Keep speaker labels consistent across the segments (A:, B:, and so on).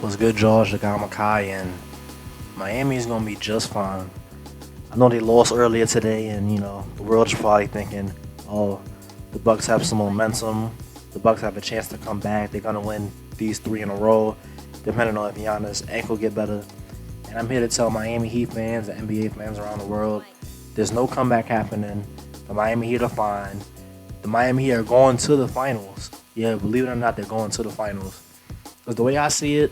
A: What's good, George? The guy Makai, and Miami's gonna be just fine. I know they lost earlier today, and the world is probably thinking, "Oh, the Bucks have some momentum. The Bucks have a chance to come back. They're gonna win these three in a row, depending on if Giannis' ankle get better." And I'm here to tell Miami Heat fans and NBA fans around the world, there's no comeback happening. The Miami Heat are fine. The Miami Heat are going to the finals. Yeah, believe it or not, they're going to the finals. Because the way I see it,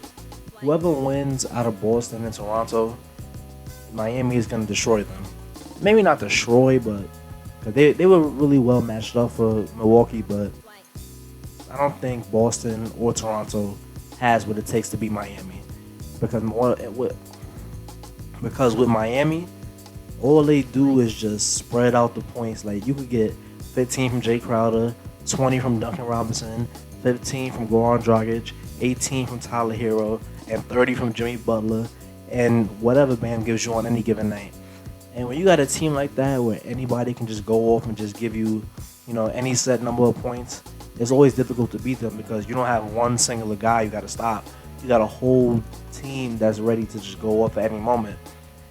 A: whoever wins out of Boston and Toronto, Miami is going to destroy them. Maybe not destroy, but cause they were really well matched up for Milwaukee, but I don't think Boston or Toronto has what it takes to beat Miami. Because with Miami, all they do is just spread out the points. Like, you could get 15 from Jay Crowder, 20 from Duncan Robinson, 15 from Goran Dragic, 18 from Tyler Hero, and 30 from Jimmy Butler, and whatever Bam gives you on any given night. And when you got a team like that where anybody can just go off and just give you, any set number of points, it's always difficult to beat them because you don't have one singular guy you got to stop. You got a whole team that's ready to just go off at any moment.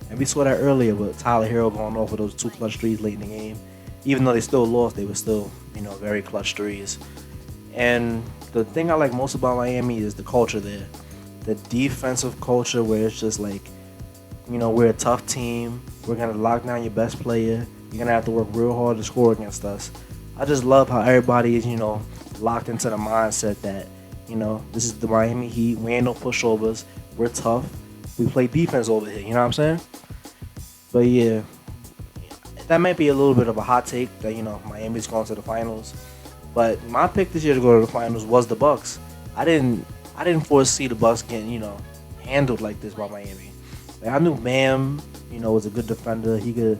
A: And we saw that earlier with Tyler Hero going off with those two clutch threes late in the game. Even though they still lost, they were still, very clutch threes. And the thing I like most about Miami is the culture there. The defensive culture where it's just like, we're a tough team. We're going to lock down your best player. You're going to have to work real hard to score against us. I just love how everybody is, locked into the mindset that, this is the Miami Heat. We ain't no pushovers. We're tough. We play defense over here. You know what I'm saying? But yeah, that might be a little bit of a hot take that, Miami's going to the finals. But my pick this year to go to the finals was the Bucks. I didn't foresee the Bucks getting, handled like this by Miami. Like, I knew Bam, was a good defender. He could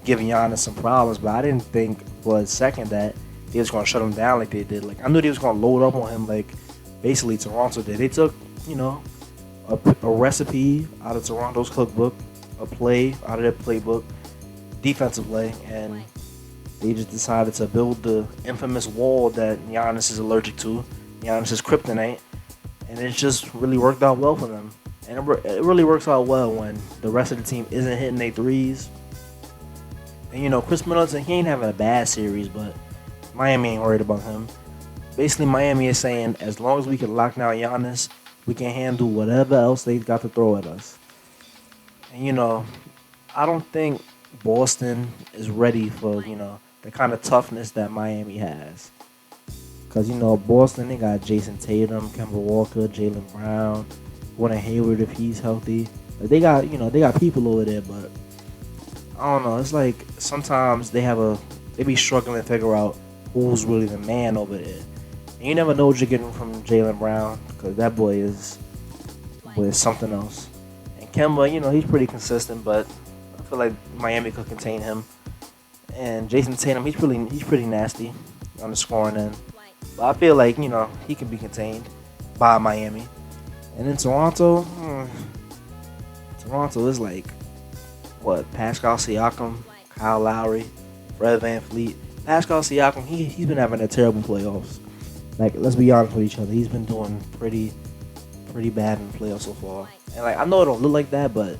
A: give Giannis some problems, but I didn't think for a second that they was going to shut him down like they did. Like, I knew they was going to load up on him like basically Toronto did. They took, a recipe out of Toronto's cookbook, a play out of their playbook, defensive play, and they just decided to build the infamous wall that Giannis is allergic to. Giannis is kryptonite, and it just really worked out well for them. And it really works out well when the rest of the team isn't hitting their threes. And Chris Middleton, he ain't having a bad series, but Miami ain't worried about him. Basically, Miami is saying, as long as we can lock down Giannis, we can handle whatever else they've got to throw at us. And I don't think Boston is ready for, the kind of toughness that Miami has. Because, Boston, they got Jason Tatum, Kemba Walker, Jaylen Brown, Gordon Hayward if he's healthy. Like, they got people over there, but I don't know. It's like sometimes they be struggling to figure out who's really the man over there. And you never know what you're getting from Jaylen Brown because that boy is something else. And Kemba, he's pretty consistent, but I feel like Miami could contain him. And Jason Tatum, he's pretty nasty on the scoring end. But I feel like, he can be contained by Miami. And then Toronto is like, Pascal Siakam, Kyle Lowry, Fred VanVleet. Pascal Siakam, he's been having a terrible playoffs. Like, let's be honest with each other. He's been doing pretty bad in the playoffs so far. And, like, I know it don't look like that, but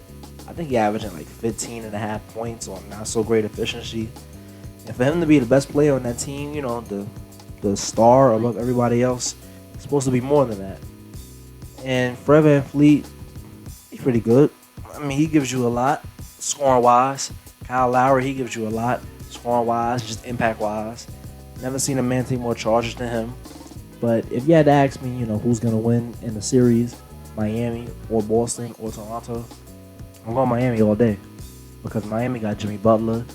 A: I think he's averaging, like, 15.5 points on not so great efficiency. And for him to be the best player on that team, the star above everybody else, it's supposed to be more than that. And Fred VanVleet, he's pretty good. I mean, he gives you a lot, scoring-wise. Kyle Lowry, he gives you a lot, scoring-wise, just impact-wise. Never seen a man take more charges than him. But if you had to ask me, who's going to win in the series, Miami or Boston or Toronto, I'm going Miami all day. Because Miami got Jimmy Butler.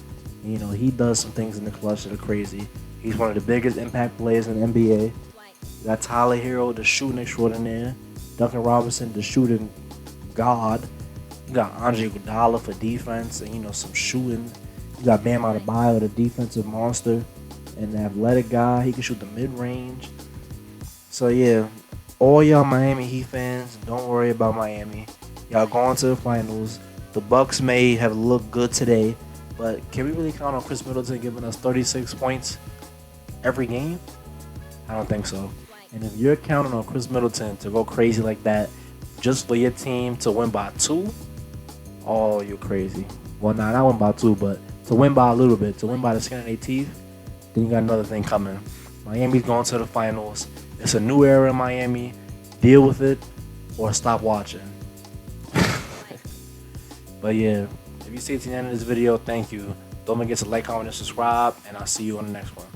A: He does some things in the clutch that are crazy. He's one of the biggest impact players in the NBA. You got Tyler Hero, the shooting extraordinaire. Duncan Robinson, the shooting god. You got Andre Iguodala for defense and, some shooting. You got Bam Adebayo, the defensive monster. And the athletic guy. He can shoot the mid-range. So, yeah, all y'all Miami Heat fans, don't worry about Miami. Y'all going to the finals. The Bucks may have looked good today, but can we really count on Chris Middleton giving us 36 points every game? I don't think so. And if you're counting on Chris Middleton to go crazy like that just for your team to win by 2, oh, you're crazy. Well, nah, not win by 2, but to win by a little bit, to win by the skin of their teeth, then you got another thing coming. Miami's going to the finals. It's a new era in Miami. Deal with it or stop watching. But yeah, if you stay to the end of this video, thank you. Don't forget to like, comment, and subscribe, and I'll see you on the next one.